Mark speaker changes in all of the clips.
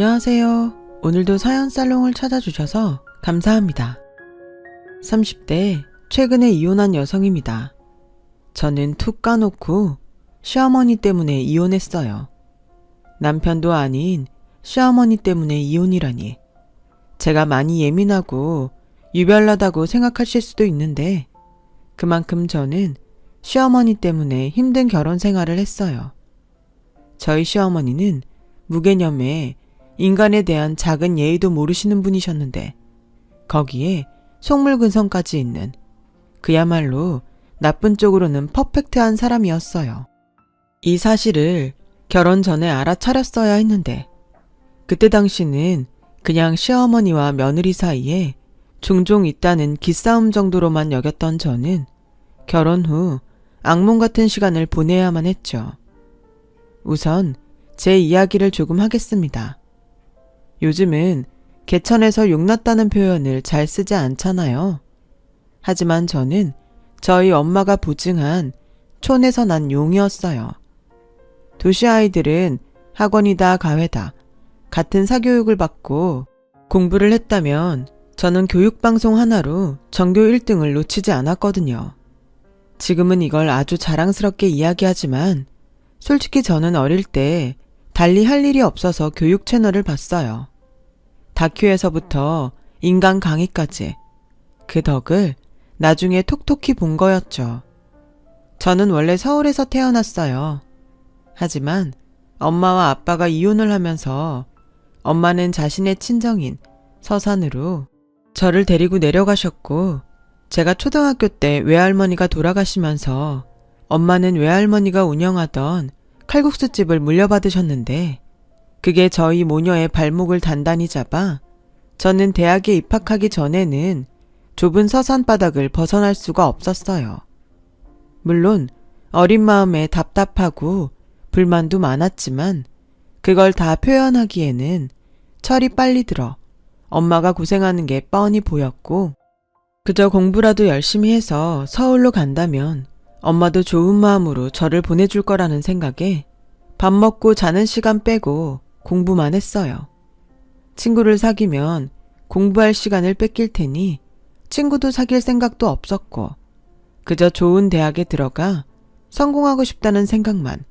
Speaker 1: 안녕하세요. 오늘도 사연 살롱을 찾아주셔서 감사합니다. 30대 최근에 이혼한 여성입니다. 저는 툭 까놓고 시어머니 때문에 이혼했어요. 남편도 아닌 시어머니 때문에 이혼이라니. 제가 많이 예민하고 유별나다고 생각하실 수도 있는데 그만큼 저는 시어머니 때문에 힘든 결혼 생활을 했어요. 저희 시어머니는 무개념에 인간에 대한 작은 예의도 모르시는 분이셨는데 거기에 속물근성까지 있는 그야말로 나쁜 쪽으로는 퍼펙트한 사람이었어요. 이 사실을 결혼 전에 알아차렸어야 했는데 그때 당시는 그냥 시어머니와 며느리 사이에 종종 있다는 기싸움 정도로만 여겼던 저는 결혼 후 악몽 같은 시간을 보내야만 했죠. 우선 제 이야기를 조금 하겠습니다. 요즘은 개천에서 용났다는 표현을 잘 쓰지 않잖아요. 하지만 저는 저희 엄마가 보증한 촌에서 난 용이었어요. 도시 아이들은 학원이다 가회다 같은 사교육을 받고 공부를 했다면 저는 교육방송 하나로 전교 1등을 놓치지 않았거든요. 지금은 이걸 아주 자랑스럽게 이야기하지만 솔직히 저는 어릴 때 달리 할 일이 없어서 교육 채널을 봤어요. 다큐에서부터 인간 강의까지 그 덕을 나중에 톡톡히 본 거였죠. 저는 원래 서울에서 태어났어요. 하지만 엄마와 아빠가 이혼을 하면서 엄마는 자신의 친정인 서산으로 저를 데리고 내려가셨고 제가 초등학교 때 외할머니가 돌아가시면서 엄마는 외할머니가 운영하던 칼국수집을 물려받으셨는데 그게 저희 모녀의 발목을 단단히 잡아 저는 대학에 입학하기 전에는 좁은 서산 바닥을 벗어날 수가 없었어요. 물론 어린 마음에 답답하고 불만도 많았지만 그걸 다 표현하기에는 철이 빨리 들어 엄마가 고생하는 게 뻔히 보였고 그저 공부라도 열심히 해서 서울로 간다면 엄마도 좋은 마음으로 저를 보내줄 거라는 생각에 밥 먹고 자는 시간 빼고 공부만 했어요. 친구를 사귀면 공부할 시간을 뺏길 테니 친구도 사귈 생각도 없었고 그저 좋은 대학에 들어가 성공하고 싶다는 생각만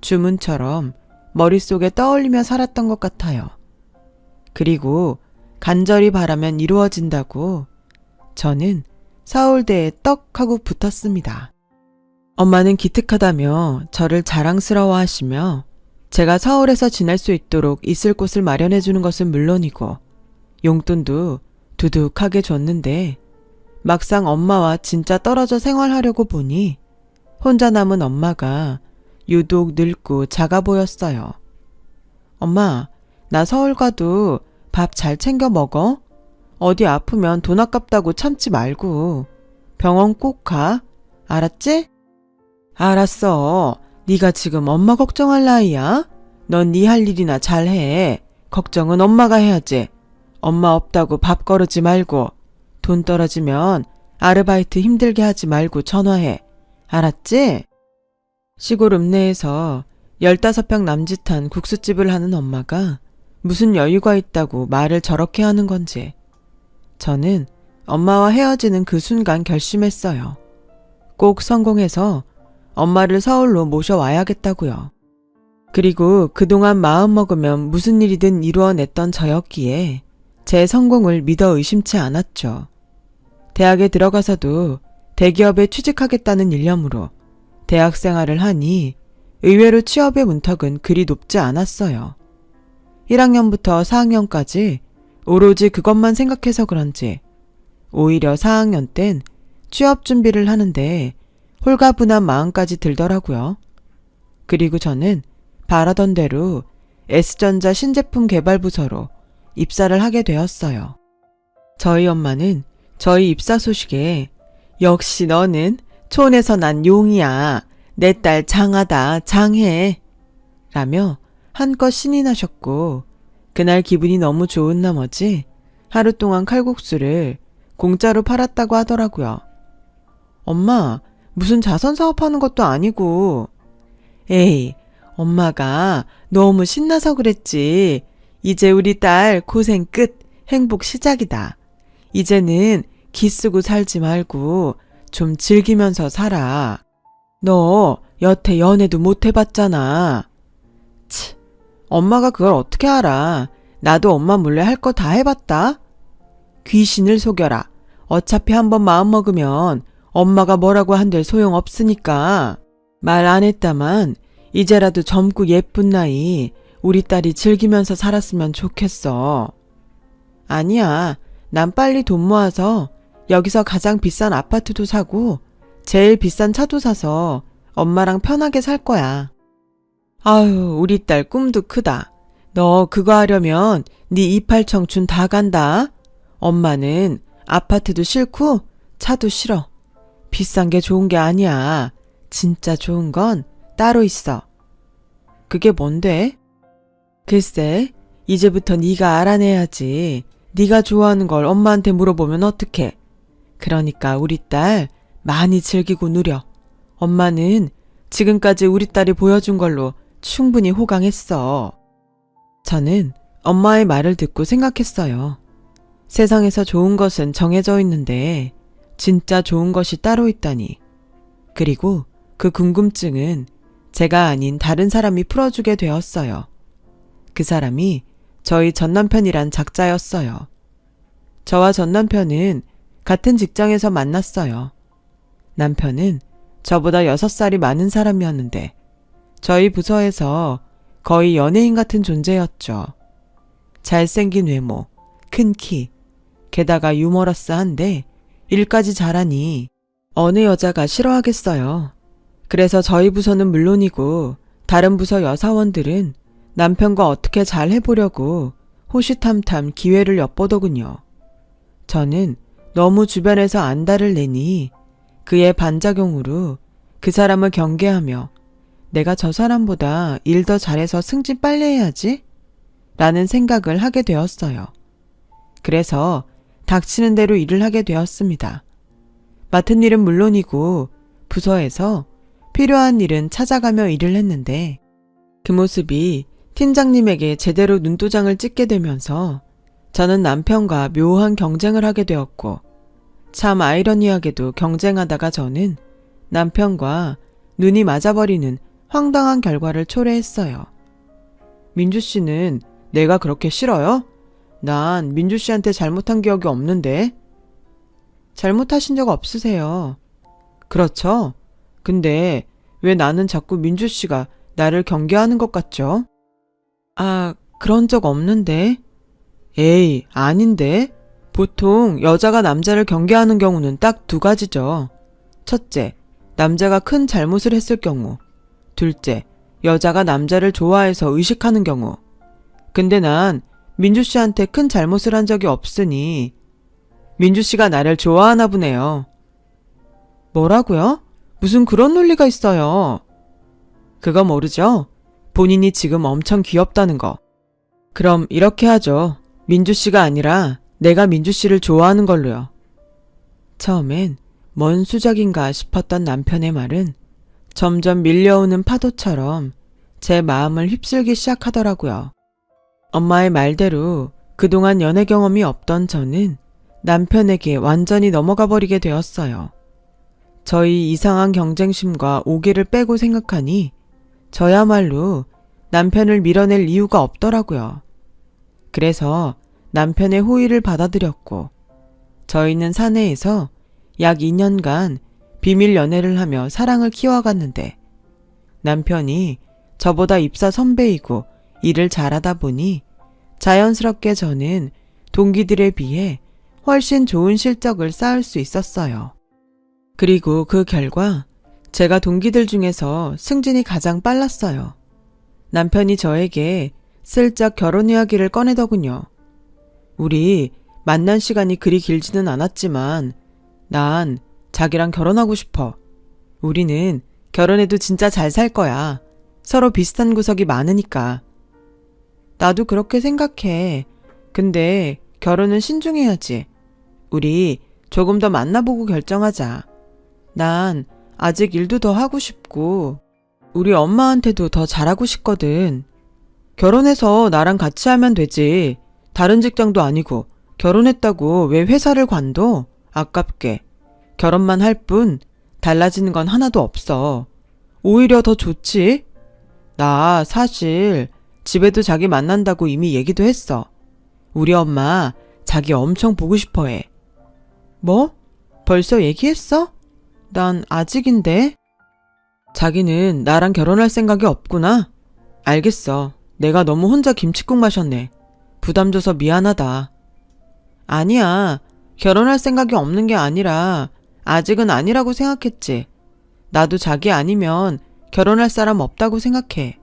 Speaker 1: 주문처럼 머릿속에 떠올리며 살았던 것 같아요. 그리고 간절히 바라면 이루어진다고 저는 서울대에 떡 하고 붙었습니다. 엄마는 기특하다며 저를 자랑스러워하시며 제가 서울에서 지낼 수 있도록 있을 곳을 마련해주는 것은 물론이고 용돈도 두둑하게 줬는데 막상 엄마와 진짜 떨어져 생활하려고 보니 혼자 남은 엄마가 유독 늙고 작아 보였어요. 엄마, 나 서울 가도 밥 잘 챙겨 먹어? 어디 아프면 돈 아깝다고 참지 말고 병원 꼭 가. 알았지? 알았어. 네가 지금 엄마 걱정할 나이야? 넌 네 할 일이나 잘해. 걱정은 엄마가 해야지. 엄마 없다고 밥 거르지 말고 돈 떨어지면 아르바이트 힘들게 하지 말고 전화해. 알았지? 시골 읍내에서 15평 남짓한 국수집을 하는 엄마가 무슨 여유가 있다고 말을 저렇게 하는 건지 저는 엄마와 헤어지는 그 순간 결심했어요. 꼭 성공해서 엄마를 서울로 모셔와야겠다고요. 그리고 그동안 마음먹으면 무슨 일이든 이루어냈던 저였기에 제 성공을 믿어 의심치 않았죠. 대학에 들어가서도 대기업에 취직하겠다는 일념으로 대학 생활을 하니 의외로 취업의 문턱은 그리 높지 않았어요. 1학년부터 4학년까지 오로지 그것만 생각해서 그런지 오히려 4학년 땐 취업 준비를 하는데 홀가분한 마음까지 들더라고요. 그리고 저는 바라던 대로 S전자 신제품 개발 부서로 입사를 하게 되었어요. 저희 엄마는 저희 입사 소식에 역시 너는 촌에서 난 용이야. 내 딸 장하다 장해 라며 한껏 신이 나셨고 그날 기분이 너무 좋은 나머지 하루 동안 칼국수를 공짜로 팔았다고 하더라고요. 엄마, 무슨 자선 사업하는 것도 아니고. 에이, 엄마가 너무 신나서 그랬지. 이제 우리 딸 고생 끝, 행복 시작이다. 이제는 기쓰고 살지 말고 좀 즐기면서 살아. 너 여태 연애도 못 해봤잖아. 치, 엄마가 그걸 어떻게 알아. 나도 엄마 몰래 할 거 다 해봤다. 귀신을 속여라. 어차피 한번 마음먹으면 엄마가 뭐라고 한들 소용없으니까. 말 안 했다만 이제라도 젊고 예쁜 나이 우리 딸이 즐기면서 살았으면 좋겠어. 아니야. 난 빨리 돈 모아서 여기서 가장 비싼 아파트도 사고 제일 비싼 차도 사서 엄마랑 편하게 살 거야. 아유, 우리 딸 꿈도 크다. 너 그거 하려면 네 이팔 청춘 다 간다. 엄마는 아파트도 싫고 차도 싫어. 비싼 게 좋은 게 아니야. 진짜 좋은 건 따로 있어. 그게 뭔데? 글쎄, 이제부터 네가 알아내야지. 네가 좋아하는 걸 엄마한테 물어보면 어떡해. 그러니까 우리 딸 많이 즐기고 누려. 엄마는 지금까지 우리 딸이 보여준 걸로 충분히 호강했어. 저는 엄마의 말을 듣고 생각했어요. 세상에서 좋은 것은 정해져 있는데 진짜 좋은 것이 따로 있다니. 그리고 그 궁금증은 제가 아닌 다른 사람이 풀어주게 되었어요. 그 사람이 저희 전남편이란 작자였어요. 저와 전남편은 같은 직장에서 만났어요. 남편은 저보다 6살이 많은 사람이었는데 저희 부서에서 거의 연예인 같은 존재였죠. 잘생긴 외모, 큰 키, 게다가 유머러스한데 일까지 잘하니 어느 여자가 싫어하겠어요. 그래서 저희 부서는 물론이고 다른 부서 여사원들은 남편과 어떻게 잘 해보려고 호시탐탐 기회를 엿보더군요. 저는 너무 주변에서 안달을 내니 그의 반작용으로 그 사람을 경계하며 내가 저 사람보다 일 더 잘해서 승진 빨리 해야지? 라는 생각을 하게 되었어요. 그래서 닥치는 대로 일을 하게 되었습니다. 맡은 일은 물론이고 부서에서 필요한 일은 찾아가며 일을 했는데 그 모습이 팀장님에게 제대로 눈도장을 찍게 되면서 저는 남편과 묘한 경쟁을 하게 되었고 참 아이러니하게도 경쟁하다가 저는 남편과 눈이 맞아버리는 황당한 결과를 초래했어요. 민주 씨는 내가 그렇게 싫어요? 난 민주 씨한테 잘못한 기억이 없는데. 잘못하신 적 없으세요. 그렇죠? 근데 왜 나는 자꾸 민주 씨가 나를 경계하는 것 같죠? 아, 그런 적 없는데. 에이, 아닌데. 보통 여자가 남자를 경계하는 경우는 딱 2가지죠. 첫째, 남자가 큰 잘못을 했을 경우. 둘째, 여자가 남자를 좋아해서 의식하는 경우. 근데 난 민주 씨한테 큰 잘못을 한 적이 없으니 민주 씨가 나를 좋아하나 보네요. 뭐라고요? 무슨 그런 논리가 있어요. 그거 모르죠? 본인이 지금 엄청 귀엽다는 거. 그럼 이렇게 하죠. 민주 씨가 아니라 내가 민주 씨를 좋아하는 걸로요. 처음엔 뭔 수작인가 싶었던 남편의 말은 점점 밀려오는 파도처럼 제 마음을 휩쓸기 시작하더라고요. 엄마의 말대로 그동안 연애 경험이 없던 저는 남편에게 완전히 넘어가 버리게 되었어요. 저희 이상한 경쟁심과 오기를 빼고 생각하니 저야말로 남편을 밀어낼 이유가 없더라고요. 그래서 남편의 호의를 받아들였고 저희는 사내에서 약 2년간 비밀 연애를 하며 사랑을 키워갔는데 남편이 저보다 입사 선배이고 일을 잘하다 보니 자연스럽게 저는 동기들에 비해 훨씬 좋은 실적을 쌓을 수 있었어요. 그리고 그 결과 제가 동기들 중에서 승진이 가장 빨랐어요. 남편이 저에게 슬쩍 결혼 이야기를 꺼내더군요. 우리 만난 시간이 그리 길지는 않았지만 난 자기랑 결혼하고 싶어. 우리는 결혼해도 진짜 잘 살 거야. 서로 비슷한 구석이 많으니까. 나도 그렇게 생각해. 근데 결혼은 신중해야지. 우리 조금 더 만나보고 결정하자. 난 아직 일도 더 하고 싶고 우리 엄마한테도 더 잘하고 싶거든. 결혼해서 나랑 같이 하면 되지. 다른 직장도 아니고 결혼했다고 왜 회사를 관둬? 아깝게. 결혼만 할 뿐 달라지는 건 하나도 없어. 오히려 더 좋지? 나 사실 집에도 자기 만난다고 이미 얘기도 했어. 우리 엄마 자기 엄청 보고 싶어 해. 뭐? 벌써 얘기했어? 난 아직인데. 자기는 나랑 결혼할 생각이 없구나. 알겠어. 내가 너무 혼자 김칫국 마셨네. 부담 줘서 미안하다. 아니야. 결혼할 생각이 없는 게 아니라 아직은 아니라고 생각했지. 나도 자기 아니면 결혼할 사람 없다고 생각해.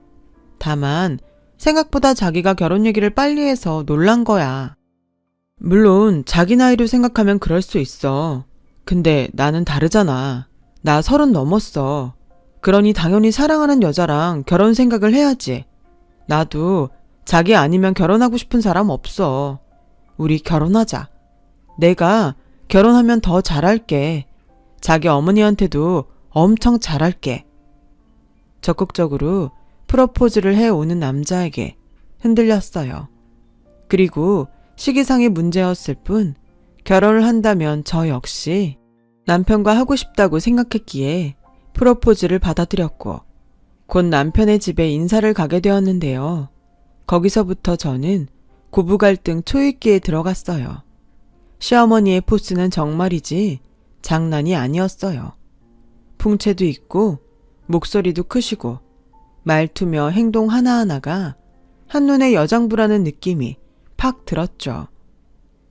Speaker 1: 다만 생각보다 자기가 결혼 얘기를 빨리 해서 놀란 거야. 물론 자기 나이로 생각하면 그럴 수 있어. 근데 나는 다르잖아. 나 30 넘었어. 그러니 당연히 사랑하는 여자랑 결혼 생각을 해야지. 나도 자기 아니면 결혼하고 싶은 사람 없어. 우리 결혼하자. 내가 결혼하면 더 잘할게. 자기 어머니한테도 엄청 잘할게. 적극적으로 프로포즈를 해오는 남자에게 흔들렸어요. 그리고 시기상의 문제였을 뿐 결혼을 한다면 저 역시 남편과 하고 싶다고 생각했기에 프로포즈를 받아들였고 곧 남편의 집에 인사를 가게 되었는데요. 거기서부터 저는 고부 갈등 초입기에 들어갔어요. 시어머니의 포스는 정말이지 장난이 아니었어요. 풍채도 있고 목소리도 크시고 말투며 행동 하나하나가 한눈에 여장부라는 느낌이 팍 들었죠.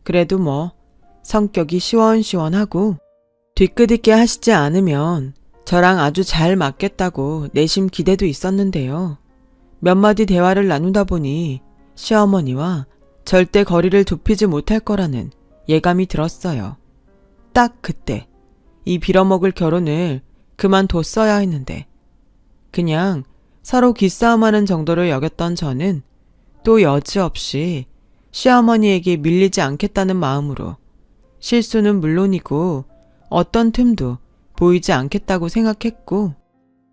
Speaker 1: 그래도 뭐 성격이 시원시원하고 뒤끝 있게 하시지 않으면 저랑 아주 잘 맞겠다고 내심 기대도 있었는데요. 몇 마디 대화를 나누다 보니 시어머니와 절대 거리를 좁히지 못할 거라는 예감이 들었어요. 딱 그때 이 빌어먹을 결혼을 그만뒀어야 했는데 그냥 서로 기싸움하는 정도로 여겼던 저는 또 여지없이 시어머니에게 밀리지 않겠다는 마음으로 실수는 물론이고 어떤 틈도 보이지 않겠다고 생각했고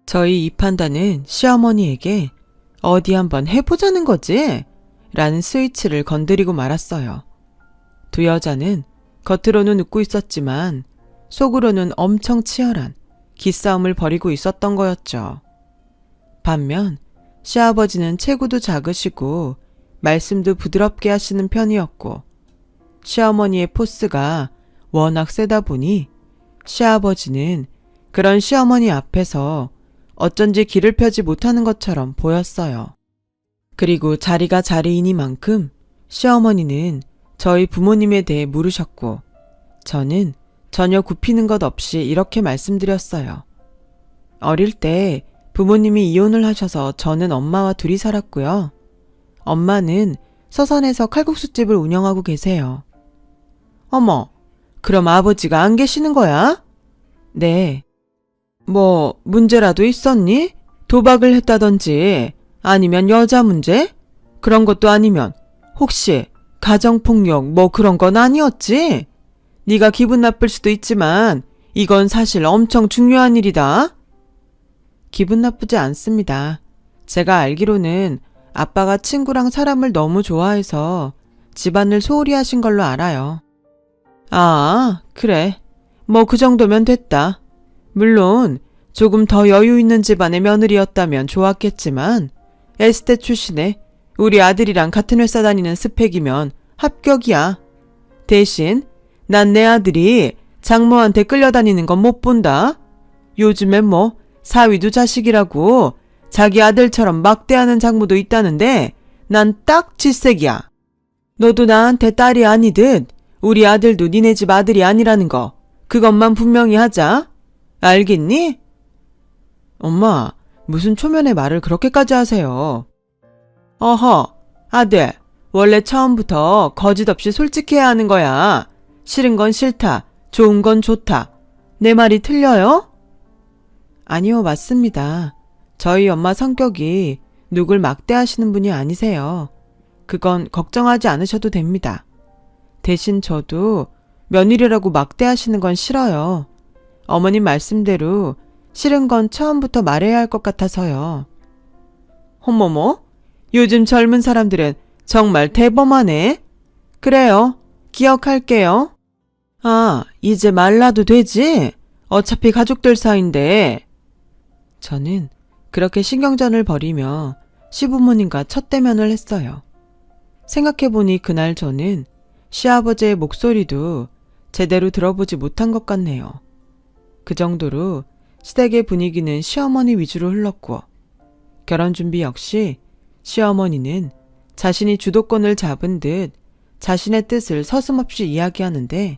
Speaker 1: 저희 이 판단은 시어머니에게 어디 한번 해보자는 거지? 라는 스위치를 건드리고 말았어요. 두 여자는 겉으로는 웃고 있었지만 속으로는 엄청 치열한 기싸움을 벌이고 있었던 거였죠. 반면 시아버지는 체구도 작으시고 말씀도 부드럽게 하시는 편이었고 시어머니의 포스가 워낙 세다 보니 시아버지는 그런 시어머니 앞에서 어쩐지 길을 펴지 못하는 것처럼 보였어요. 그리고 자리가 자리이니만큼 시어머니는 저희 부모님에 대해 물으셨고 저는 전혀 굽히는 것 없이 이렇게 말씀드렸어요. 어릴 때 부모님이 이혼을 하셔서 저는 엄마와 둘이 살았고요. 엄마는 서산에서 칼국수집을 운영하고 계세요. 어머, 그럼 아버지가 안 계시는 거야? 네. 뭐 문제라도 있었니? 도박을 했다든지 아니면 여자 문제? 그런 것도 아니면 혹시 가정폭력 뭐 그런 건 아니었지? 네가 기분 나쁠 수도 있지만 이건 사실 엄청 중요한 일이다. 기분 나쁘지 않습니다. 제가 알기로는 아빠가 친구랑 사람을 너무 좋아해서 집안을 소홀히 하신 걸로 알아요. 아, 그래. 뭐 그 정도면 됐다. 물론 조금 더 여유 있는 집안의 며느리였다면 좋았겠지만 에스테 출신의 우리 아들이랑 같은 회사 다니는 스펙이면 합격이야. 대신 난 내 아들이 장모한테 끌려다니는 건 못 본다. 요즘엔 뭐 사위도 자식이라고 자기 아들처럼 막대하는 장모도 있다는데 난 딱 질색이야. 너도 나한테 딸이 아니듯 우리 아들도 니네 집 아들이 아니라는 거 그것만 분명히 하자. 알겠니? 엄마, 무슨 초면에 말을 그렇게까지 하세요. 어허, 아들, 원래 처음부터 거짓 없이 솔직해야 하는 거야. 싫은 건 싫다, 좋은 건 좋다. 내 말이 틀려요? 아니요, 맞습니다. 저희 엄마 성격이 누굴 막대하시는 분이 아니세요. 그건 걱정하지 않으셔도 됩니다. 대신 저도 며느리라고 막대하시는 건 싫어요. 어머님 말씀대로 싫은 건 처음부터 말해야 할 것 같아서요. 어머머, 요즘 젊은 사람들은 정말 대범하네. 그래요. 기억할게요. 아, 이제 말라도 되지? 어차피 가족들 사이인데. 저는 그렇게 신경전을 벌이며 시부모님과 첫 대면을 했어요. 생각해보니 그날 저는 시아버지의 목소리도 제대로 들어보지 못한 것 같네요. 그 정도로 시댁의 분위기는 시어머니 위주로 흘렀고, 결혼 준비 역시 시어머니는 자신이 주도권을 잡은 듯 자신의 뜻을 서슴없이 이야기하는데,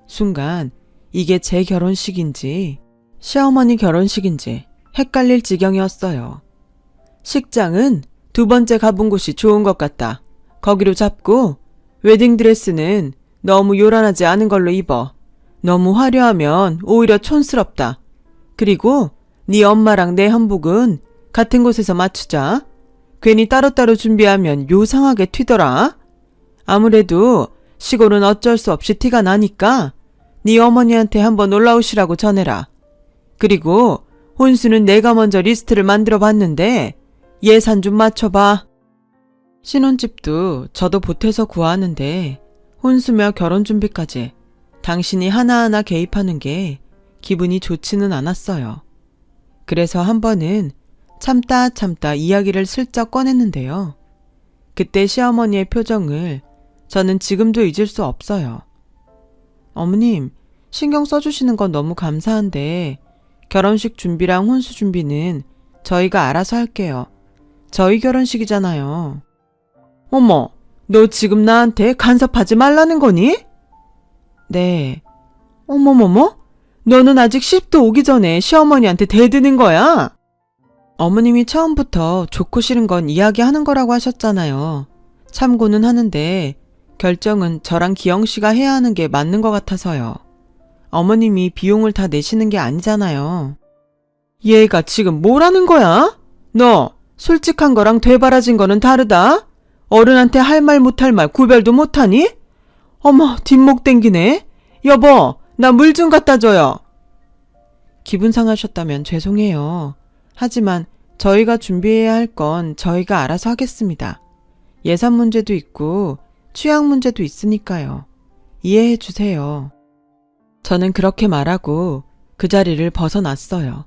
Speaker 1: 순간 이게 제 결혼식인지 시어머니 결혼식인지 헷갈릴 지경이었어요. 식장은 두 번째 가본 곳이 좋은 것 같다. 거기로 잡고 웨딩드레스는 너무 요란하지 않은 걸로 입어. 너무 화려하면 오히려 촌스럽다. 그리고 네 엄마랑 내 한복은 같은 곳에서 맞추자. 괜히 따로따로 준비하면 요상하게 튀더라. 아무래도 시골은 어쩔 수 없이 티가 나니까 네 어머니한테 한번 올라오시라고 전해라. 그리고 혼수는 내가 먼저 리스트를 만들어 봤는데 예산 좀 맞춰봐. 신혼집도 저도 보태서 구하는데 혼수며 결혼 준비까지 당신이 하나하나 개입하는 게 기분이 좋지는 않았어요. 그래서 한 번은 참다 이야기를 슬쩍 꺼냈는데요. 그때 시어머니의 표정을 저는 지금도 잊을 수 없어요. 어머님, 신경 써주시는 건 너무 감사한데 결혼식 준비랑 혼수 준비는 저희가 알아서 할게요. 저희 결혼식이잖아요. 어머, 너 지금 나한테 간섭하지 말라는 거니? 네. 어머머머? 너는 아직 시집도 오기 전에 시어머니한테 대드는 거야? 어머님이 처음부터 좋고 싫은 건 이야기하는 거라고 하셨잖아요. 참고는 하는데 결정은 저랑 기영 씨가 해야 하는 게 맞는 것 같아서요. 어머님이 비용을 다 내시는 게 아니잖아요. 얘가 지금 뭐라는 거야? 너 솔직한 거랑 되바라진 거는 다르다. 어른한테 할 말 못할 말 구별도 못하니? 어머, 뒷목 땡기네. 여보, 나 물 좀 갖다 줘요. 기분 상하셨다면 죄송해요. 하지만 저희가 준비해야 할 건 저희가 알아서 하겠습니다. 예산 문제도 있고 취향 문제도 있으니까요. 이해해 주세요. 저는 그렇게 말하고 그 자리를 벗어났어요.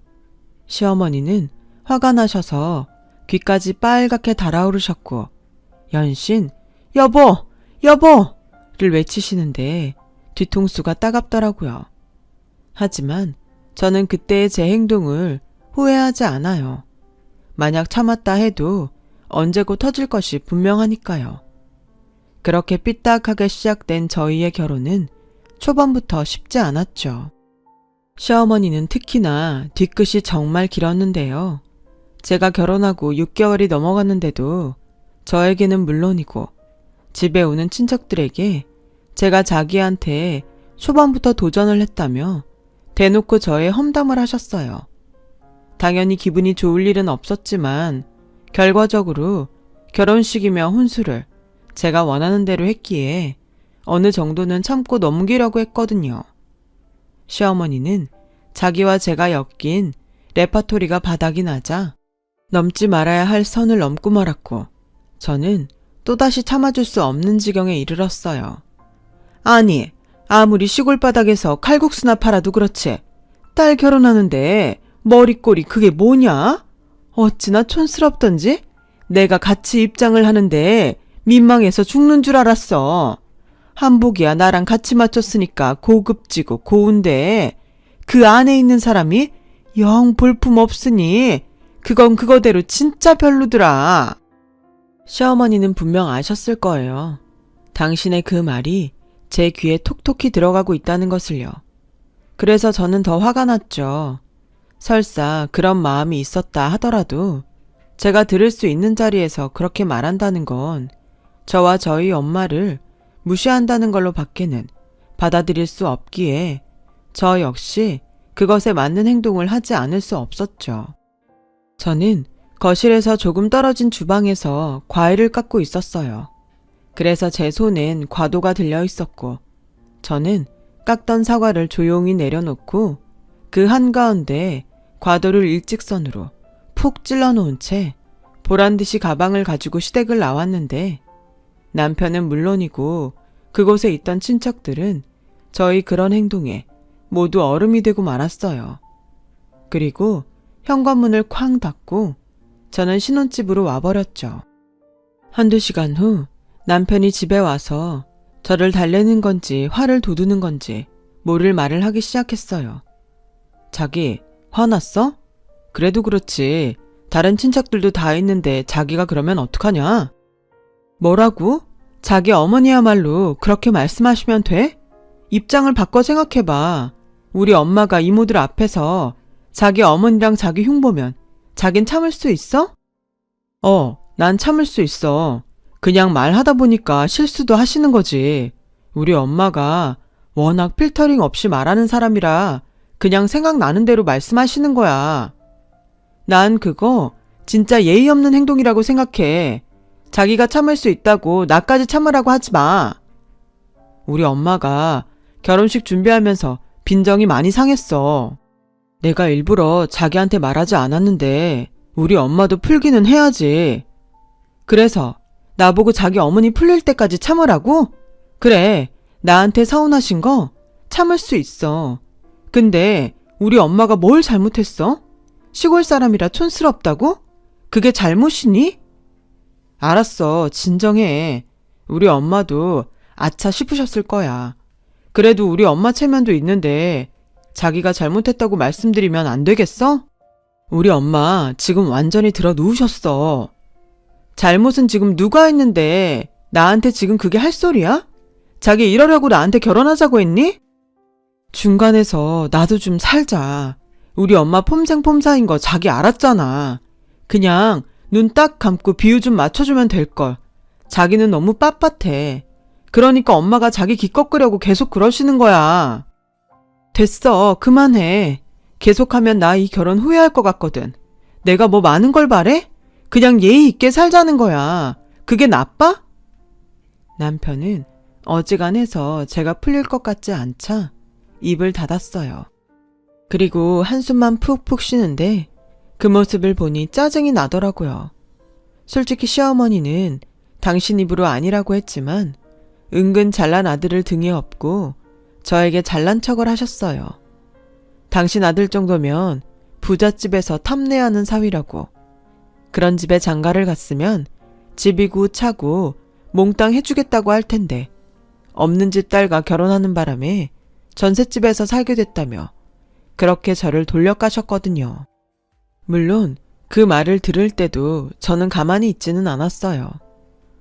Speaker 1: 시어머니는 화가 나셔서 귀까지 빨갛게 달아오르셨고 연신 여보! 여보!를 외치시는데 뒤통수가 따갑더라고요. 하지만 저는 그때의 제 행동을 후회하지 않아요. 만약 참았다 해도 언제고 터질 것이 분명하니까요. 그렇게 삐딱하게 시작된 저희의 결혼은 초반부터 쉽지 않았죠. 시어머니는 특히나 뒤끝이 정말 길었는데요. 제가 결혼하고 6개월이 넘어갔는데도 저에게는 물론이고 집에 오는 친척들에게 제가 자기한테 초반부터 도전을 했다며 대놓고 저의 험담을 하셨어요. 당연히 기분이 좋을 일은 없었지만 결과적으로 결혼식이며 혼수를 제가 원하는 대로 했기에 어느 정도는 참고 넘기려고 했거든요. 시어머니는 자기와 제가 엮인 레파토리가 바닥이 나자 넘지 말아야 할 선을 넘고 말았고 저는 또다시 참아줄 수 없는 지경에 이르렀어요. 아니, 아무리 시골 바닥에서 칼국수나 팔아도 그렇지. 딸 결혼하는데 머리꼴이 그게 뭐냐? 어찌나 촌스럽던지 내가 같이 입장을 하는데 민망해서 죽는 줄 알았어. 한복이야 나랑 같이 맞췄으니까 고급지고 고운데 그 안에 있는 사람이 영 볼품 없으니 그건 그거대로 진짜 별로더라. 시어머니는 분명 아셨을 거예요. 당신의 그 말이 제 귀에 톡톡히 들어가고 있다는 것을요. 그래서 저는 더 화가 났죠. 설사 그런 마음이 있었다 하더라도 제가 들을 수 있는 자리에서 그렇게 말한다는 건 저와 저희 엄마를 무시한다는 걸로 밖에는 받아들일 수 없기에 저 역시 그것에 맞는 행동을 하지 않을 수 없었죠. 저는 거실에서 조금 떨어진 주방에서 과일을 깎고 있었어요. 그래서 제 손엔 과도가 들려 있었고 저는 깎던 사과를 조용히 내려놓고 그 한가운데 과도를 일직선으로 푹 찔러 놓은 채 보란듯이 가방을 가지고 시댁을 나왔는데 남편은 물론이고 그곳에 있던 친척들은 저희 그런 행동에 모두 얼음이 되고 말았어요. 그리고 현관문을 쾅 닫고 저는 신혼집으로 와버렸죠. 한두 시간 후 남편이 집에 와서 저를 달래는 건지 화를 돋우는 건지 모를 말을 하기 시작했어요. 자기, 화났어? 그래도 그렇지. 다른 친척들도 다 있는데 자기가 그러면 어떡하냐? 뭐라고? 자기 어머니야말로 그렇게 말씀하시면 돼? 입장을 바꿔 생각해봐. 우리 엄마가 이모들 앞에서 자기 어머니랑 자기 흉보면 자긴 참을 수 있어? 난 참을 수 있어. 그냥 말하다 보니까 실수도 하시는 거지. 우리 엄마가 워낙 필터링 없이 말하는 사람이라 그냥 생각나는 대로 말씀하시는 거야. 난 그거 진짜 예의 없는 행동이라고 생각해. 자기가 참을 수 있다고 나까지 참으라고 하지 마. 우리 엄마가 결혼식 준비하면서 빈정이 많이 상했어. 내가 일부러 자기한테 말하지 않았는데 우리 엄마도 풀기는 해야지. 그래서 나보고 자기 어머니 풀릴 때까지 참으라고? 그래, 나한테 서운하신 거 참을 수 있어. 근데 우리 엄마가 뭘 잘못했어? 시골 사람이라 촌스럽다고? 그게 잘못이니? 알았어, 진정해. 우리 엄마도 아차 싶으셨을 거야. 그래도 우리 엄마 체면도 있는데 자기가 잘못했다고 말씀드리면 안 되겠어? 우리 엄마 지금 완전히 들어 누우셨어. 잘못은 지금 누가 했는데 나한테 지금 그게 할 소리야? 자기 이러려고 나한테 결혼하자고 했니? 중간에서 나도 좀 살자. 우리 엄마 폼생폼사인 거 자기 알았잖아. 그냥 눈 딱 감고 비유 좀 맞춰주면 될걸. 자기는 너무 빳빳해. 그러니까 엄마가 자기 기껏 끄려고 계속 그러시는 거야. 됐어, 그만해. 계속하면 나 이 결혼 후회할 것 같거든. 내가 뭐 많은 걸 바래? 그냥 예의 있게 살자는 거야. 그게 나빠? 남편은 어지간해서 제가 풀릴 것 같지 않자 입을 닫았어요. 그리고 한숨만 푹푹 쉬는데 그 모습을 보니 짜증이 나더라고요. 솔직히 시어머니는 당신 입으로 아니라고 했지만 은근 잘난 아들을 등에 업고 저에게 잘난 척을 하셨어요. 당신 아들 정도면 부잣집에서 탐내하는 사위라고. 그런 집에 장가를 갔으면 집이고 차고 몽땅 해주겠다고 할 텐데 없는 집 딸과 결혼하는 바람에 전셋집에서 살게 됐다며 그렇게 저를 돌려까셨거든요. 물론 그 말을 들을 때도 저는 가만히 있지는 않았어요.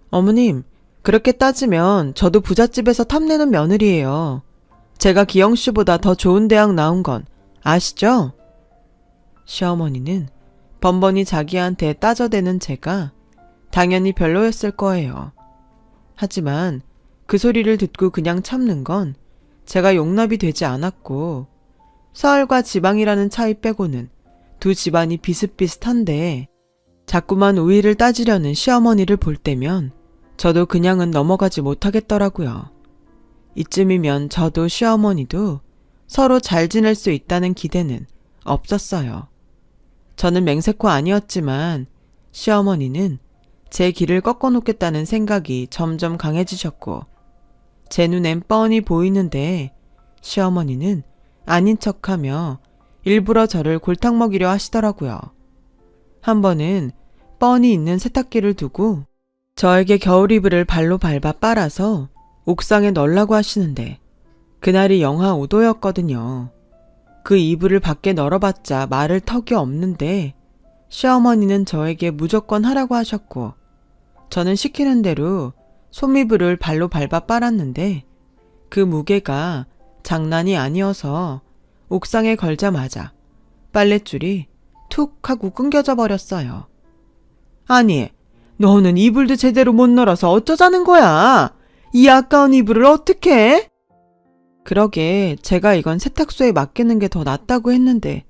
Speaker 1: 어머님, 그렇게 따지면 저도 부잣집에서 탐내는 며느리예요. 제가 기영 씨보다 더 좋은 대학 나온 건 아시죠? 시어머니는 번번이 자기한테 따져대는 제가 당연히 별로였을 거예요. 하지만 그 소리를 듣고 그냥 참는 건 제가 용납이 되지 않았고 서울과 지방이라는 차이 빼고는 두 집안이 비슷비슷한데 자꾸만 우위를 따지려는 시어머니를 볼 때면 저도 그냥은 넘어가지 못하겠더라고요. 이쯤이면 저도 시어머니도 서로 잘 지낼 수 있다는 기대는 없었어요. 저는 맹세코 아니었지만 시어머니는 제 길을 꺾어놓겠다는 생각이 점점 강해지셨고 제 눈엔 뻔히 보이는데 시어머니는 아닌 척하며 일부러 저를 골탕 먹이려 하시더라고요. 한 번은 뻔히 있는 세탁기를 두고 저에게 겨울 이불을 발로 밟아 빨아서 옥상에 널라고 하시는데 그날이 영하 5도였거든요. 그 이불을 밖에 널어봤자 말을 턱이 없는데 시어머니는 저에게 무조건 하라고 하셨고 저는 시키는 대로 솜이불을 발로 밟아 빨았는데 그 무게가 장난이 아니어서 옥상에 걸자마자 빨랫줄이 툭 하고 끊겨져 버렸어요. 아니, 너는 이불도 제대로 못 널어서 어쩌자는 거야? 이 아까운 이불을 어떡해? 그러게 제가 이건 세탁소에 맡기는 게 더 낫다고 했는데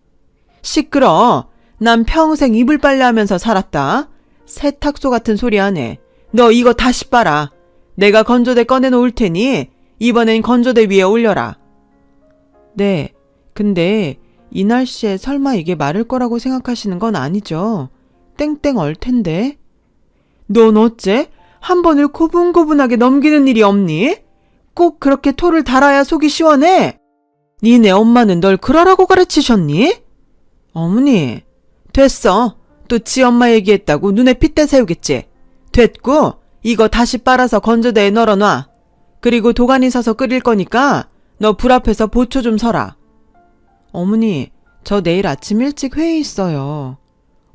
Speaker 1: 시끄러. 난 평생 이불 빨래하면서 살았다. 세탁소 같은 소리 하네. 너 이거 다시 빨아. 내가 건조대 꺼내놓을 테니 이번엔 건조대 위에 올려라. 네, 근데 이 날씨에 설마 이게 마를 거라고 생각하시는 건 아니죠? 땡땡 얼 텐데. 넌 어째 한 번을 고분고분하게 넘기는 일이 없니? 꼭 그렇게 토를 달아야 속이 시원해? 니네 엄마는 널 그러라고 가르치셨니? 어머니, 됐어. 또 지 엄마 얘기했다고 눈에 핏대 세우겠지. 됐고, 이거 다시 빨아서 건조대에 널어놔. 그리고 도가니 사서 끓일 거니까 너 불 앞에서 보초 좀 서라. 어머니, 저 내일 아침 일찍 회의 있어요.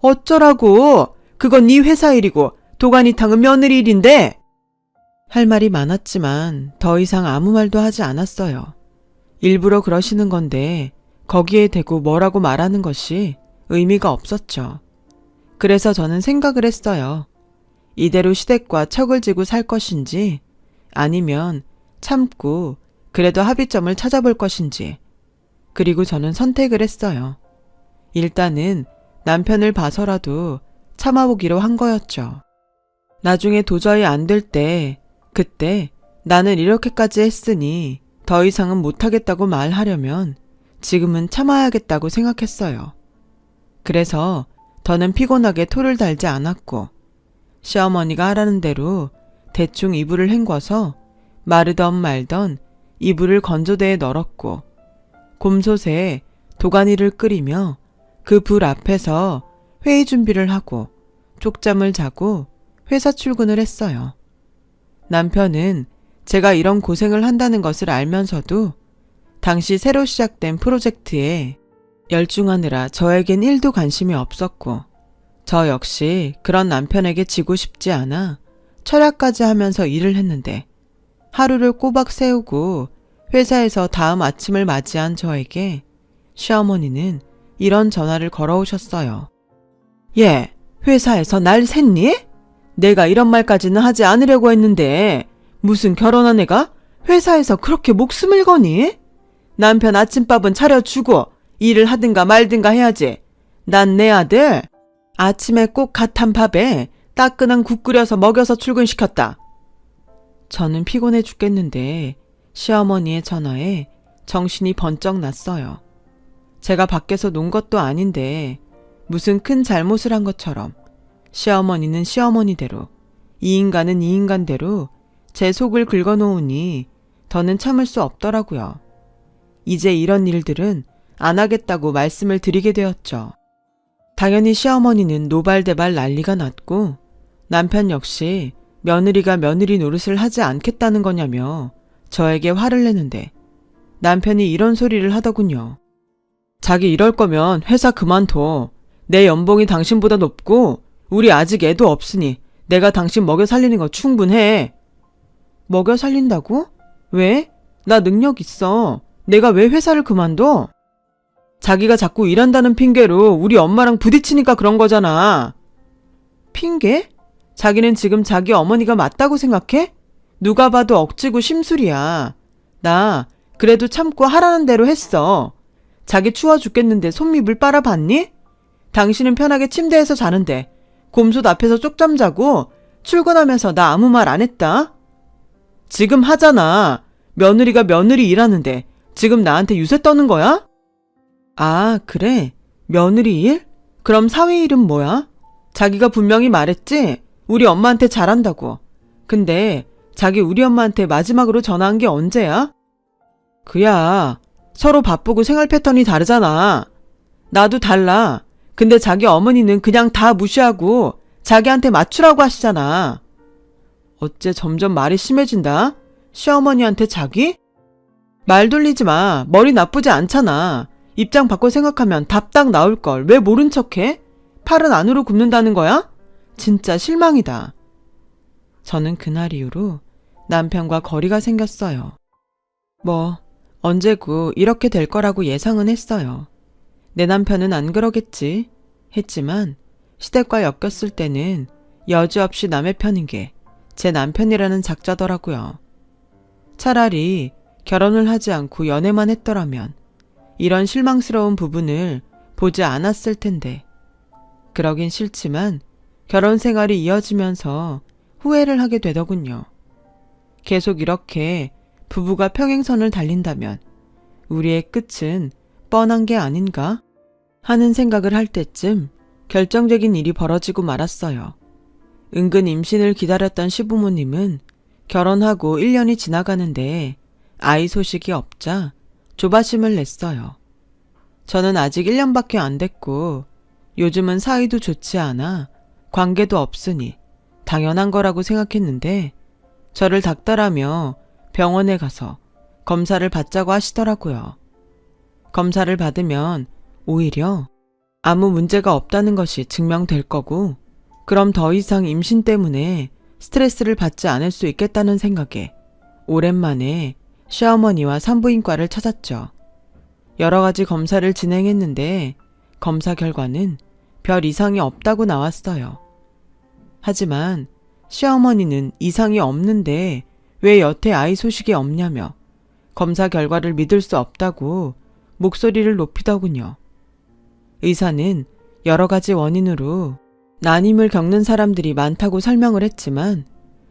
Speaker 1: 어쩌라고? 그건 네 회사 일이고 도가니탕은 며느리 일인데. 할 말이 많았지만 더 이상 아무 말도 하지 않았어요. 일부러 그러시는 건데 거기에 대고 뭐라고 말하는 것이 의미가 없었죠. 그래서 저는 생각을 했어요. 이대로 시댁과 척을 지고 살 것인지 아니면 참고 그래도 합의점을 찾아볼 것인지. 그리고 저는 선택을 했어요. 일단은 남편을 봐서라도 참아보기로 한 거였죠. 나중에 도저히 안 될 때, 그때 나는 이렇게까지 했으니 더 이상은 못하겠다고 말하려면 지금은 참아야겠다고 생각했어요. 그래서 더는 피곤하게 토를 달지 않았고 시어머니가 하라는 대로 대충 이불을 헹궈서 마르던 말던 이불을 건조대에 널었고 곰솥에 도가니를 끓이며 그 불 앞에서 회의 준비를 하고 쪽잠을 자고 회사 출근을 했어요. 남편은 제가 이런 고생을 한다는 것을 알면서도 당시 새로 시작된 프로젝트에 열중하느라 저에겐 1도 관심이 없었고 저 역시 그런 남편에게 지고 싶지 않아 철야까지 하면서 일을 했는데 하루를 꼬박 세우고 회사에서 다음 아침을 맞이한 저에게 시어머니는 이런 전화를 걸어오셨어요. 얘, 회사에서 날 샜니? 내가 이런 말까지는 하지 않으려고 했는데 무슨 결혼한 애가 회사에서 그렇게 목숨을 거니? 남편 아침밥은 차려주고 일을 하든가 말든가 해야지. 난 내 아들 아침에 꼭 갓 한 밥에 따끈한 국 끓여서 먹여서 출근시켰다. 저는 피곤해 죽겠는데 시어머니의 전화에 정신이 번쩍 났어요. 제가 밖에서 논 것도 아닌데 무슨 큰 잘못을 한 것처럼 시어머니는 시어머니대로 이 인간은 이 인간대로 제 속을 긁어놓으니 더는 참을 수 없더라고요. 이제 이런 일들은 안 하겠다고 말씀을 드리게 되었죠. 당연히 시어머니는 노발대발 난리가 났고 남편 역시 며느리가 며느리 노릇을 하지 않겠다는 거냐며 저에게 화를 내는데 남편이 이런 소리를 하더군요. 자기 이럴 거면 회사 그만둬. 내 연봉이 당신보다 높고 우리 아직 애도 없으니 내가 당신 먹여 살리는 거 충분해. 먹여 살린다고? 왜? 나 능력 있어. 내가 왜 회사를 그만둬? 자기가 자꾸 일한다는 핑계로 우리 엄마랑 부딪히니까 그런 거잖아. 핑계? 자기는 지금 자기 어머니가 맞다고 생각해? 누가 봐도 억지고 심술이야. 나 그래도 참고 하라는 대로 했어. 자기 추워 죽겠는데 손밑을 빨아봤니? 당신은 편하게 침대에서 자는데 곰솥 앞에서 쪽잠 자고 출근하면서 나 아무 말 안 했다? 지금 하잖아. 며느리가 며느리 일하는데 지금 나한테 유세 떠는 거야? 아, 그래? 며느리 일? 그럼 사위 일은 뭐야? 자기가 분명히 말했지? 우리 엄마한테 잘한다고. 근데 자기 우리 엄마한테 마지막으로 전화한 게 언제야? 그야 서로 바쁘고 생활 패턴이 다르잖아. 나도 달라. 근데 자기 어머니는 그냥 다 무시하고 자기한테 맞추라고 하시잖아. 어째 점점 말이 심해진다? 시어머니한테 자기? 말 돌리지 마. 머리 나쁘지 않잖아. 입장 바꿔 생각하면 답딱 나올걸. 왜 모른 척해? 팔은 안으로 굽는다는 거야? 진짜 실망이다. 저는 그날 이후로 남편과 거리가 생겼어요. 뭐 언제고 이렇게 될 거라고 예상은 했어요. 내 남편은 안 그러겠지 했지만 시댁과 엮였을 때는 여지없이 남의 편인 게 제 남편이라는 작자더라고요. 차라리 결혼을 하지 않고 연애만 했더라면 이런 실망스러운 부분을 보지 않았을 텐데 그러긴 싫지만 결혼 생활이 이어지면서 후회를 하게 되더군요. 계속 이렇게 부부가 평행선을 달린다면 우리의 끝은 뻔한 게 아닌가 하는 생각을 할 때쯤 결정적인 일이 벌어지고 말았어요. 은근 임신을 기다렸던 시부모님은 결혼하고 1년이 지나가는데 아이 소식이 없자 조바심을 냈어요. 저는 아직 1년밖에 안 됐고 요즘은 사이도 좋지 않아 관계도 없으니 당연한 거라고 생각했는데 저를 닥달하며 병원에 가서 검사를 받자고 하시더라고요. 검사를 받으면 오히려 아무 문제가 없다는 것이 증명될 거고 그럼 더 이상 임신 때문에 스트레스를 받지 않을 수 있겠다는 생각에 오랜만에 시어머니와 산부인과를 찾았죠. 여러 가지 검사를 진행했는데 검사 결과는 별 이상이 없다고 나왔어요. 하지만 시어머니는 이상이 없는데 왜 여태 아이 소식이 없냐며 검사 결과를 믿을 수 없다고 목소리를 높이더군요. 의사는 여러 가지 원인으로 난임을 겪는 사람들이 많다고 설명을 했지만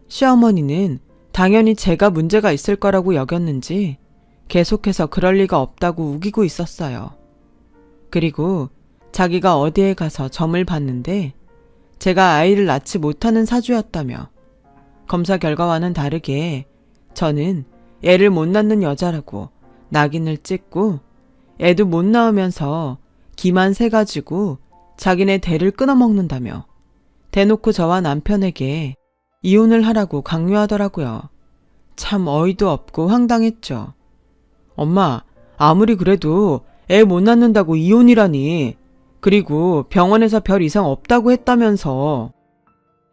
Speaker 1: 시어머니는 당연히 제가 문제가 있을 거라고 여겼는지 계속해서 그럴 리가 없다고 우기고 있었어요. 그리고 자기가 어디에 가서 점을 봤는데 제가 아이를 낳지 못하는 사주였다며 검사 결과와는 다르게 저는 애를 못 낳는 여자라고 낙인을 찍고 애도 못 낳으면서 기만 세가지고 자기네 대를 끊어먹는다며 대놓고 저와 남편에게 이혼을 하라고 강요하더라고요. 참 어이도 없고 황당했죠. 엄마, 아무리 그래도 애 못 낳는다고 이혼이라니. 그리고 병원에서 별 이상 없다고 했다면서.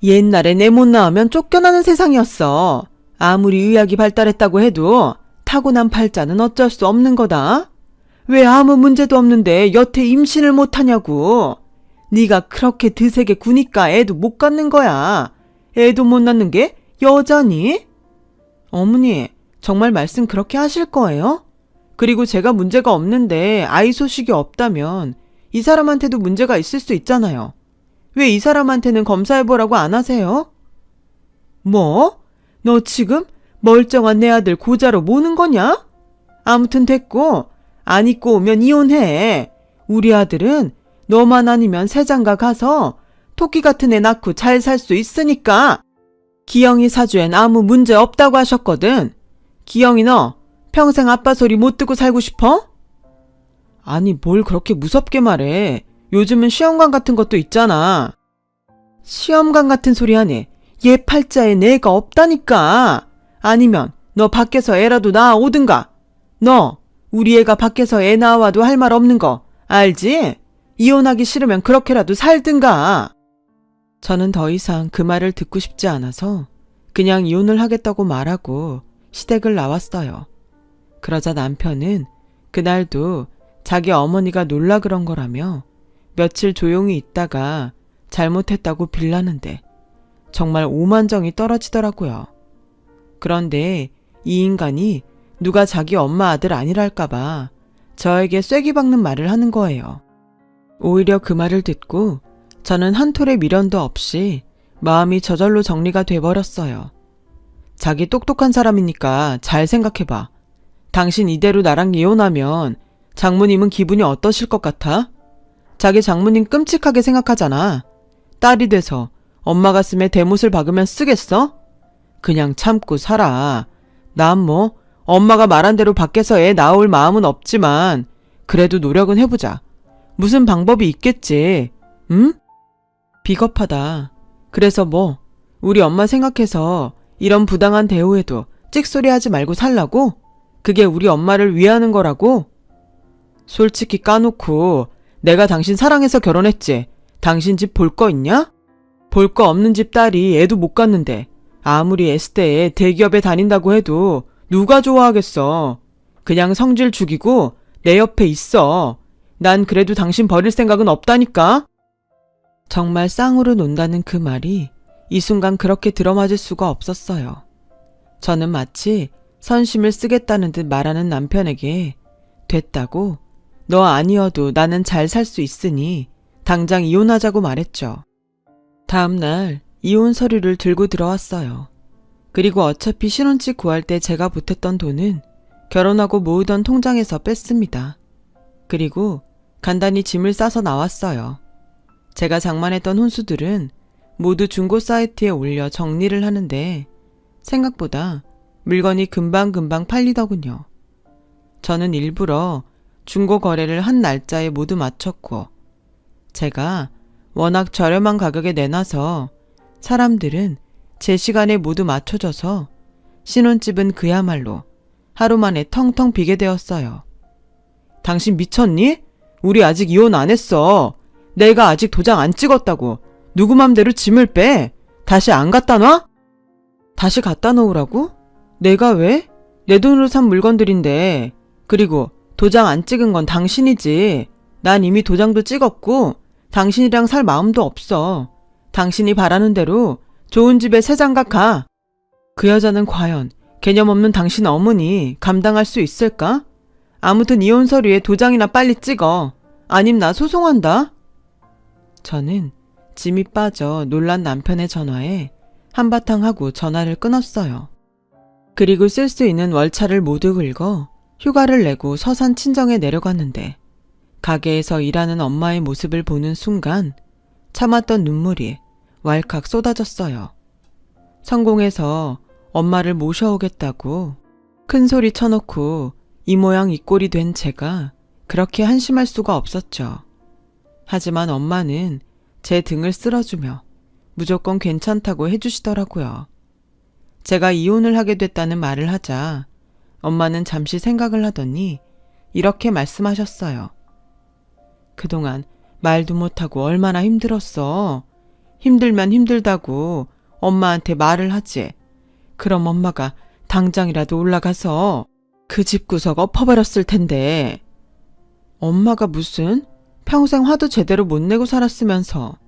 Speaker 1: 옛날엔 애 못 낳으면 쫓겨나는 세상이었어. 아무리 의학이 발달했다고 해도 타고난 팔자는 어쩔 수 없는 거다. 왜 아무 문제도 없는데 여태 임신을 못하냐고. 네가 그렇게 드세게 구니까 애도 못 갖는 거야. 애도 못 낳는 게 여자니? 어머니, 정말 말씀 그렇게 하실 거예요? 그리고 제가 문제가 없는데 아이 소식이 없다면 이 사람한테도 문제가 있을 수 있잖아요. 왜 이 사람한테는 검사해보라고 안 하세요? 뭐? 너 지금 멀쩡한 내 아들 고자로 모는 거냐? 아무튼 됐고, 안 입고 오면 이혼해. 우리 아들은 너만 아니면 새장가 가서 토끼 같은 애 낳고 잘 살 수 있으니까. 기영이 사주엔 아무 문제 없다고 하셨거든. 기영이 너 평생 아빠 소리 못 듣고 살고 싶어? 아니 뭘 그렇게 무섭게 말해. 요즘은 시험관 같은 것도 있잖아. 시험관 같은 소리 하네. 얘 팔자에 내가 없다니까. 아니면 너 밖에서 애라도 낳아오든가. 너 우리 애가 밖에서 애 낳아와도 할 말 없는 거 알지? 이혼하기 싫으면 그렇게라도 살든가. 저는 더 이상 그 말을 듣고 싶지 않아서 그냥 이혼을 하겠다고 말하고 시댁을 나왔어요. 그러자 남편은 그날도 자기 어머니가 놀라 그런 거라며 며칠 조용히 있다가 잘못했다고 빌라는데 정말 오만정이 떨어지더라고요. 그런데 이 인간이 누가 자기 엄마 아들 아니랄까봐 저에게 쐐기 박는 말을 하는 거예요. 오히려 그 말을 듣고 저는 한 톨의 미련도 없이 마음이 저절로 정리가 돼버렸어요. 자기 똑똑한 사람이니까 잘 생각해봐. 당신 이대로 나랑 이혼하면 장모님은 기분이 어떠실 것 같아? 자기 장모님 끔찍하게 생각하잖아. 딸이 돼서 엄마 가슴에 대못을 박으면 쓰겠어? 그냥 참고 살아. 난 뭐 엄마가 말한 대로 밖에서 애 낳을 마음은 없지만 그래도 노력은 해보자. 무슨 방법이 있겠지. 응? 비겁하다. 그래서 뭐 우리 엄마 생각해서 이런 부당한 대우에도 찍소리하지 말고 살라고? 그게 우리 엄마를 위하는 거라고? 솔직히 까놓고 내가 당신 사랑해서 결혼했지. 당신 집 볼 거 있냐? 볼 거 없는 집 딸이 애도 못 갖는데 아무리 S대에 대기업에 다닌다고 해도 누가 좋아하겠어. 그냥 성질 죽이고 내 옆에 있어. 난 그래도 당신 버릴 생각은 없다니까. 정말 쌍으로 논다는 그 말이 이 순간 그렇게 들어맞을 수가 없었어요. 저는 마치 선심을 쓰겠다는 듯 말하는 남편에게 됐다고? 너 아니어도 나는 잘 살 수 있으니 당장 이혼하자고 말했죠. 다음 날 이혼 서류를 들고 들어왔어요. 그리고 어차피 신혼집 구할 때 제가 보탰던 돈은 결혼하고 모으던 통장에서 뺐습니다. 그리고 간단히 짐을 싸서 나왔어요. 제가 장만했던 혼수들은 모두 중고 사이트에 올려 정리를 하는데 생각보다 물건이 금방금방 팔리더군요. 저는 일부러 중고 거래를 한 날짜에 모두 맞췄고 제가 워낙 저렴한 가격에 내놔서 사람들은 제 시간에 모두 맞춰져서 신혼집은 그야말로 하루 만에 텅텅 비게 되었어요. 당신 미쳤니? 우리 아직 이혼 안 했어. 내가 아직 도장 안 찍었다고. 누구 맘대로 짐을 빼? 다시 안 갖다 놔? 다시 갖다 놓으라고? 내가 왜? 내 돈으로 산 물건들인데. 그리고 도장 안 찍은 건 당신이지. 난 이미 도장도 찍었고 당신이랑 살 마음도 없어. 당신이 바라는 대로 좋은 집에 새 장가 가. 그 여자는 과연 개념 없는 당신 어머니 감당할 수 있을까? 아무튼 이혼 서류에 도장이나 빨리 찍어. 아님 나 소송한다. 저는 짐이 빠져 놀란 남편의 전화에 한바탕 하고 전화를 끊었어요. 그리고 쓸 수 있는 월차를 모두 긁어 휴가를 내고 서산 친정에 내려갔는데 가게에서 일하는 엄마의 모습을 보는 순간 참았던 눈물이 왈칵 쏟아졌어요. 성공해서 엄마를 모셔오겠다고 큰 소리 쳐놓고 이 모양 이 꼴이 된 제가 그렇게 한심할 수가 없었죠. 하지만 엄마는 제 등을 쓸어주며 무조건 괜찮다고 해주시더라고요. 제가 이혼을 하게 됐다는 말을 하자 엄마는 잠시 생각을 하더니 이렇게 말씀하셨어요. 그동안 말도 못하고 얼마나 힘들었어. 힘들면 힘들다고 엄마한테 말을 하지. 그럼 엄마가 당장이라도 올라가서 그 집구석 엎어버렸을 텐데. 엄마가 무슨? 평생 화도 제대로 못 내고 살았으면서.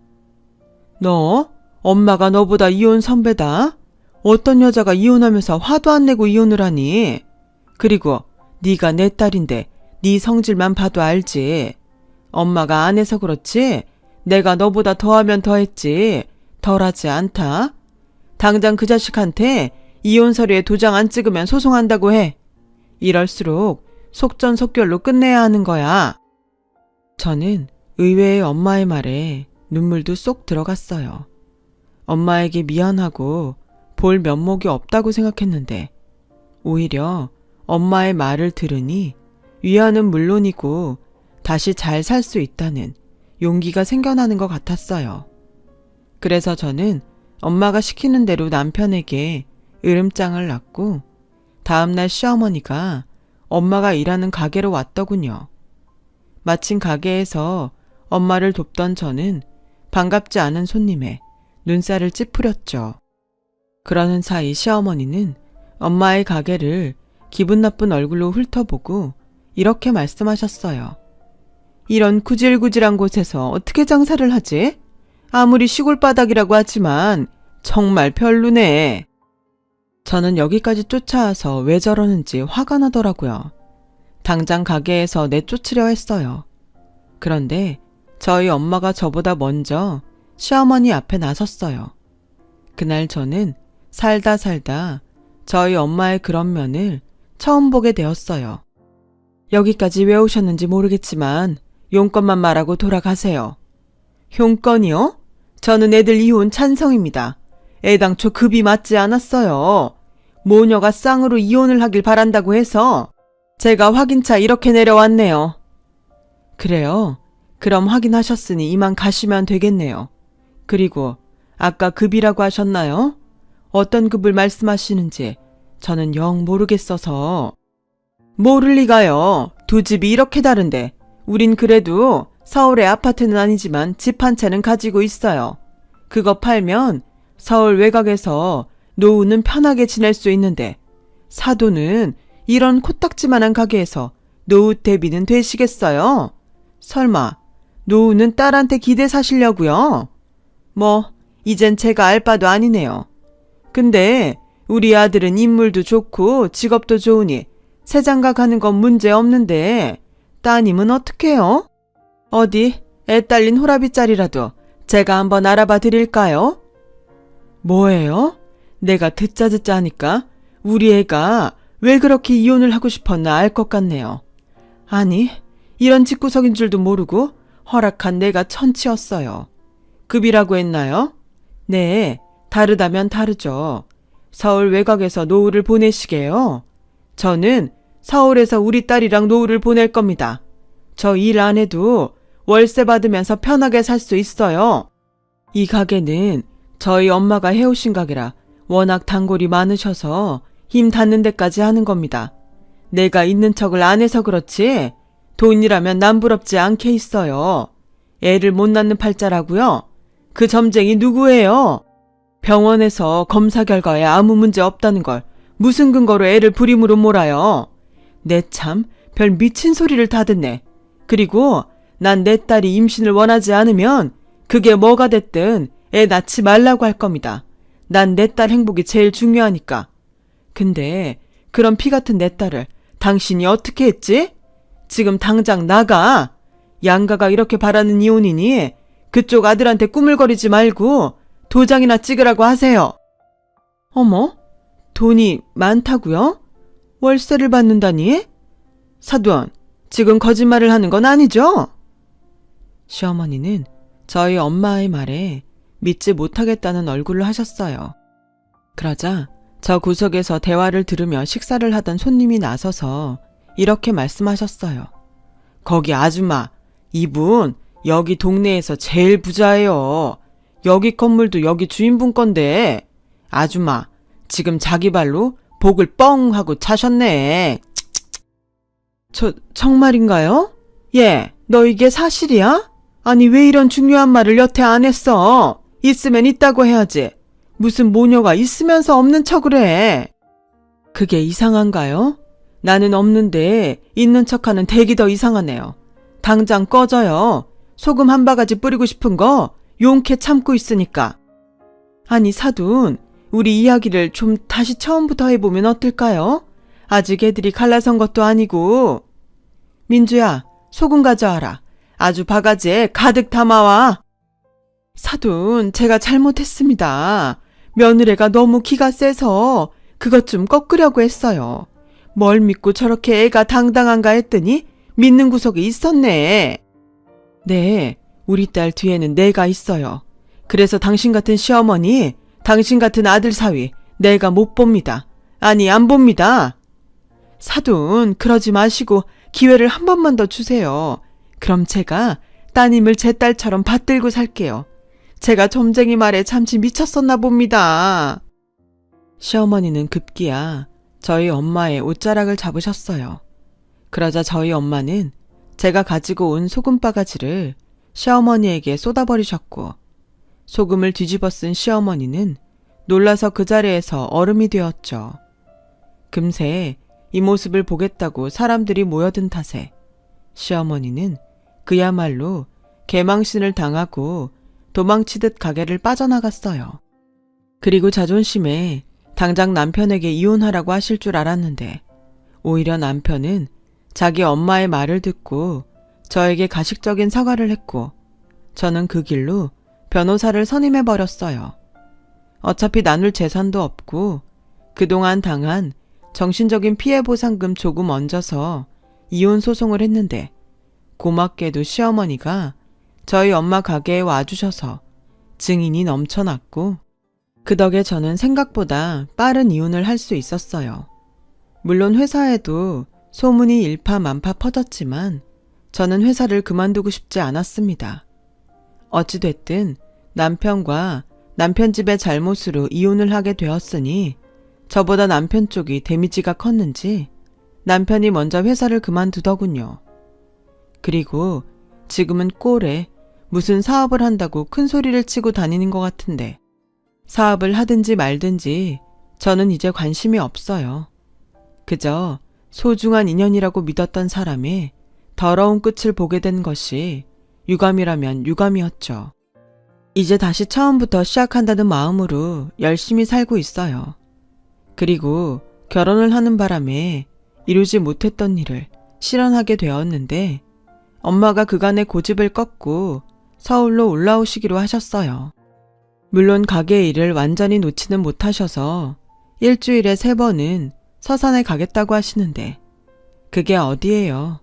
Speaker 1: 너? 엄마가 너보다 이혼 선배다? 어떤 여자가 이혼하면서 화도 안 내고 이혼을 하니? 그리고 네가 내 딸인데 네 성질만 봐도 알지. 엄마가 안 해서 그렇지 내가 너보다 더하면 더했지 덜하지 않다. 당장 그 자식한테 이혼 서류에 도장 안 찍으면 소송한다고 해. 이럴수록 속전속결로 끝내야 하는 거야. 저는 의외의 엄마의 말에 눈물도 쏙 들어갔어요. 엄마에게 미안하고 볼 면목이 없다고 생각했는데 오히려 엄마의 말을 들으니 위안은 물론이고 다시 잘 살 수 있다는 용기가 생겨나는 것 같았어요. 그래서 저는 엄마가 시키는 대로 남편에게 으름장을 놨고 다음날 시어머니가 엄마가 일하는 가게로 왔더군요. 마침 가게에서 엄마를 돕던 저는 반갑지 않은 손님에 눈살을 찌푸렸죠. 그러는 사이 시어머니는 엄마의 가게를 기분 나쁜 얼굴로 훑어보고 이렇게 말씀하셨어요. 이런 구질구질한 곳에서 어떻게 장사를 하지? 아무리 시골 바닥이라고 하지만 정말 별로네. 저는 여기까지 쫓아와서 왜 저러는지 화가 나더라고요. 당장 가게에서 내쫓으려 했어요. 그런데 저희 엄마가 저보다 먼저 시어머니 앞에 나섰어요. 그날 저는 살다 저희 엄마의 그런 면을 처음 보게 되었어요. 여기까지 왜 오셨는지 모르겠지만 용건만 말하고 돌아가세요. 용건이요? 저는 애들 이혼 찬성입니다. 애당초 급이 맞지 않았어요. 모녀가 쌍으로 이혼을 하길 바란다고 해서 제가 확인차 이렇게 내려왔네요. 그래요? 그럼 확인하셨으니 이만 가시면 되겠네요. 그리고 아까 급이라고 하셨나요? 어떤 급을 말씀하시는지 저는 영 모르겠어서. 모를 리가요. 두 집이 이렇게 다른데 우린 그래도 서울의 아파트는 아니지만 집 한 채는 가지고 있어요. 그거 팔면 서울 외곽에서 노후는 편하게 지낼 수 있는데 사도는 이런 코딱지만한 가게에서 노후 대비는 되시겠어요? 설마 노후는 딸한테 기대 사시려고요? 뭐 이젠 제가 알 바도 아니네요. 근데 우리 아들은 인물도 좋고 직업도 좋으니 새장가 가는 건 문제 없는데 따님은 어떡해요? 어디 애 딸린 호라비짜리라도 제가 한번 알아봐 드릴까요? 뭐예요? 내가 듣자 하니까 우리 애가 왜 그렇게 이혼을 하고 싶었나 알 것 같네요. 아니 이런 집구석인 줄도 모르고 허락한 내가 천치였어요. 급이라고 했나요? 네, 다르다면 다르죠. 서울 외곽에서 노후를 보내시게요. 저는 서울에서 우리 딸이랑 노후를 보낼 겁니다. 저 일 안 해도 월세 받으면서 편하게 살 수 있어요. 이 가게는 저희 엄마가 해오신 가게라 워낙 단골이 많으셔서 힘 닿는 데까지 하는 겁니다. 내가 있는 척을 안 해서 그렇지 돈이라면 남부럽지 않게 있어요. 애를 못 낳는 팔자라고요? 그 점쟁이 누구예요? 병원에서 검사 결과에 아무 문제 없다는 걸 무슨 근거로 애를 불임으로 몰아요? 내 참 별 미친 소리를 다 듣네. 그리고 난 내 딸이 임신을 원하지 않으면 그게 뭐가 됐든 애 낳지 말라고 할 겁니다. 난 내 딸 행복이 제일 중요하니까. 근데 그런 피 같은 내 딸을 당신이 어떻게 했지? 지금 당장 나가. 양가가 이렇게 바라는 이혼이니 그쪽 아들한테 꾸물거리지 말고 도장이나 찍으라고 하세요. 어머, 돈이 많다고요? 월세를 받는다니? 사돈, 지금 거짓말을 하는 건 아니죠? 시어머니는 저희 엄마의 말에 믿지 못하겠다는 얼굴을 하셨어요. 그러자 저 구석에서 대화를 들으며 식사를 하던 손님이 나서서 이렇게 말씀하셨어요. 거기 아줌마, 이분 여기 동네에서 제일 부자예요. 여기 건물도 여기 주인분 건데 아줌마 지금 자기 발로 복을 뻥 하고 차셨네. 정말인가요? 예, 너 이게 사실이야? 아니 왜 이런 중요한 말을 여태 안 했어? 있으면 있다고 해야지. 무슨 모녀가 있으면서 없는 척을 해. 그게 이상한가요? 나는 없는데 있는 척하는 댁이 더 이상하네요. 당장 꺼져요. 소금 한 바가지 뿌리고 싶은 거 용케 참고 있으니까. 아니 사돈, 우리 이야기를 좀 다시 처음부터 해보면 어떨까요? 아직 애들이 갈라선 것도 아니고. 민주야, 소금 가져와라. 아주 바가지에 가득 담아와. 사돈, 제가 잘못했습니다. 며느리가 너무 기가 세서 그것 좀 꺾으려고 했어요. 뭘 믿고 저렇게 애가 당당한가 했더니 믿는 구석이 있었네. 네, 우리 딸 뒤에는 내가 있어요. 그래서 당신 같은 시어머니, 당신 같은 아들 사위 내가 못 봅니다. 아니 안 봅니다. 사돈, 그러지 마시고 기회를 한 번만 더 주세요. 그럼 제가 따님을 제 딸처럼 받들고 살게요. 제가 점쟁이 말에 잠시 미쳤었나 봅니다. 시어머니는 급기야 저희 엄마의 옷자락을 잡으셨어요. 그러자 저희 엄마는 제가 가지고 온 소금 바가지를 시어머니에게 쏟아버리셨고 소금을 뒤집어 쓴 시어머니는 놀라서 그 자리에서 얼음이 되었죠. 금세 이 모습을 보겠다고 사람들이 모여든 탓에 시어머니는 그야말로 개망신을 당하고 도망치듯 가게를 빠져나갔어요. 그리고 자존심에 당장 남편에게 이혼하라고 하실 줄 알았는데 오히려 남편은 자기 엄마의 말을 듣고 저에게 가식적인 사과를 했고 저는 그 길로 변호사를 선임해버렸어요. 어차피 나눌 재산도 없고 그동안 당한 정신적인 피해보상금 조금 얹어서 이혼 소송을 했는데 고맙게도 시어머니가 저희 엄마 가게에 와주셔서 증인이 넘쳐났고 그 덕에 저는 생각보다 빠른 이혼을 할 수 있었어요. 물론 회사에도 소문이 일파만파 퍼졌지만 저는 회사를 그만두고 싶지 않았습니다. 어찌됐든 남편과 남편 집의 잘못으로 이혼을 하게 되었으니 저보다 남편 쪽이 데미지가 컸는지 남편이 먼저 회사를 그만두더군요. 그리고 지금은 꼴에 무슨 사업을 한다고 큰 소리를 치고 다니는 것 같은데 사업을 하든지 말든지 저는 이제 관심이 없어요. 그저 소중한 인연이라고 믿었던 사람의 더러운 끝을 보게 된 것이 유감이라면 유감이었죠. 이제 다시 처음부터 시작한다는 마음으로 열심히 살고 있어요. 그리고 결혼을 하는 바람에 이루지 못했던 일을 실현하게 되었는데 엄마가 그간의 고집을 꺾고 서울로 올라오시기로 하셨어요. 물론 가게 일을 완전히 놓지는 못하셔서 일주일에 3번은 서산에 가겠다고 하시는데 그게 어디예요.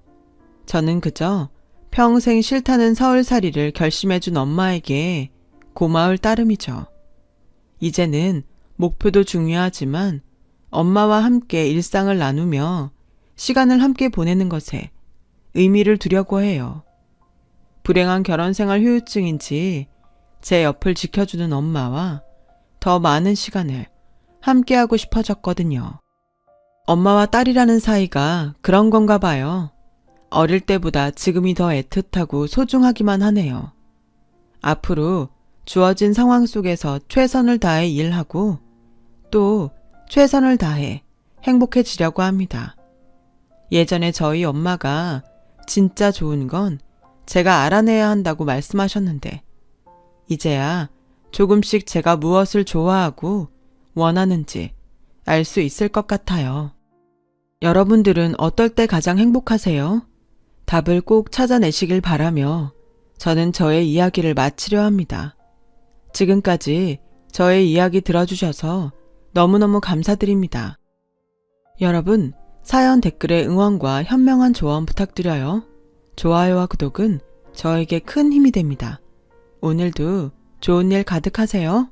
Speaker 1: 저는 그저 평생 싫다는 서울살이를 결심해준 엄마에게 고마울 따름이죠. 이제는 목표도 중요하지만 엄마와 함께 일상을 나누며 시간을 함께 보내는 것에 의미를 두려고 해요. 불행한 결혼생활 후유증인지 제 옆을 지켜주는 엄마와 더 많은 시간을 함께하고 싶어졌거든요. 엄마와 딸이라는 사이가 그런 건가 봐요. 어릴 때보다 지금이 더 애틋하고 소중하기만 하네요. 앞으로 주어진 상황 속에서 최선을 다해 일하고 또 최선을 다해 행복해지려고 합니다. 예전에 저희 엄마가 진짜 좋은 건 제가 알아내야 한다고 말씀하셨는데 이제야 조금씩 제가 무엇을 좋아하고 원하는지 알 수 있을 것 같아요. 여러분들은 어떨 때 가장 행복하세요? 답을 꼭 찾아내시길 바라며 저는 저의 이야기를 마치려 합니다. 지금까지 저의 이야기 들어주셔서 너무너무 감사드립니다. 여러분, 사연 댓글에 응원과 현명한 조언 부탁드려요. 좋아요와 구독은 저에게 큰 힘이 됩니다. 오늘도 좋은 일 가득하세요.